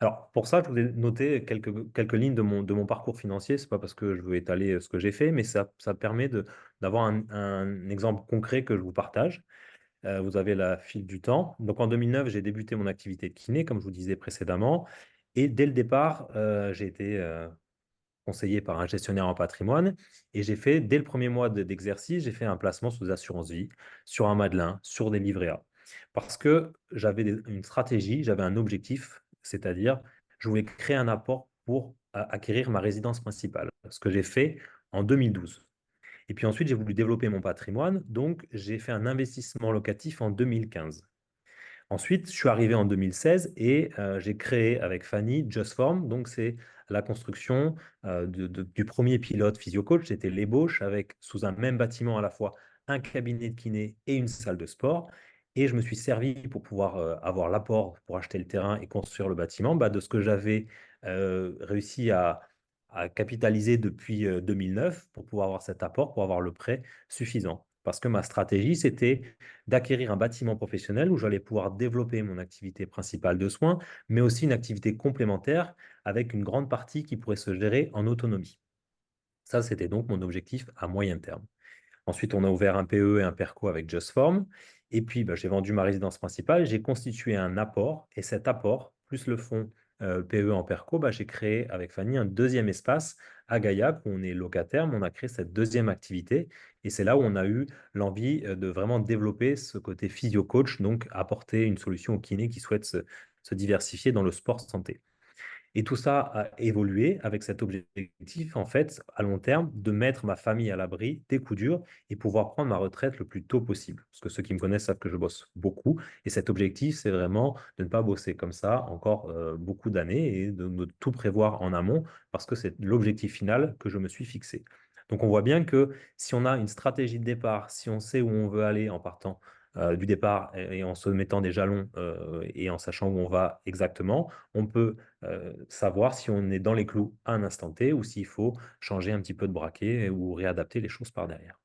Alors, pour ça, je voulais noter quelques lignes de mon parcours financier. C'est pas parce que je veux étaler ce que j'ai fait, mais ça permet d'avoir un exemple concret que je vous partage. Vous avez la file du temps. Donc, en 2009, j'ai débuté mon activité de kiné, comme je vous disais précédemment. Et dès le départ, j'ai été conseillé par un gestionnaire en patrimoine. Et j'ai fait, dès le premier mois d'exercice, j'ai fait un placement sous assurance vie, sur un Madelin, sur des livrets A. Parce que j'avais une stratégie, j'avais un objectif, c'est-à-dire, je voulais créer un apport pour acquérir ma résidence principale, ce que j'ai fait en 2012. Et puis ensuite, j'ai voulu développer mon patrimoine, donc j'ai fait un investissement locatif en 2015. Ensuite, je suis arrivé en 2016 et j'ai créé avec Fanny JustForm. Donc, c'est la construction du premier pilote physio-coach. C'était l'ébauche avec, sous un même bâtiment à la fois, un cabinet de kiné et une salle de sport. Et je me suis servi pour pouvoir avoir l'apport pour acheter le terrain et construire le bâtiment de ce que j'avais réussi à capitaliser depuis 2009 pour pouvoir avoir cet apport, pour avoir le prêt suffisant. Parce que ma stratégie, c'était d'acquérir un bâtiment professionnel où j'allais pouvoir développer mon activité principale de soins, mais aussi une activité complémentaire avec une grande partie qui pourrait se gérer en autonomie. Ça, c'était donc mon objectif à moyen terme. Ensuite, on a ouvert un PE et un PERCO avec JustForm. Et puis, j'ai vendu ma résidence principale, j'ai constitué un apport. Et cet apport, plus le fonds PE en PERCO, j'ai créé avec Fanny un deuxième espace à Gaillac où on est locataire, mais on a créé cette deuxième activité. Et c'est là où on a eu l'envie de vraiment développer ce côté physio-coach, donc apporter une solution aux kinés qui souhaitent se diversifier dans le sport santé. Et tout ça a évolué avec cet objectif, en fait, à long terme, de mettre ma famille à l'abri des coups durs et pouvoir prendre ma retraite le plus tôt possible. Parce que ceux qui me connaissent savent que je bosse beaucoup. Et cet objectif, c'est vraiment de ne pas bosser comme ça encore beaucoup d'années et de tout prévoir en amont parce que c'est l'objectif final que je me suis fixé. Donc on voit bien que si on a une stratégie de départ, si on sait où on veut aller en partant du départ et en se mettant des jalons et en sachant où on va exactement, on peut savoir si on est dans les clous à un instant T ou s'il faut changer un petit peu de braquet ou réadapter les choses par derrière.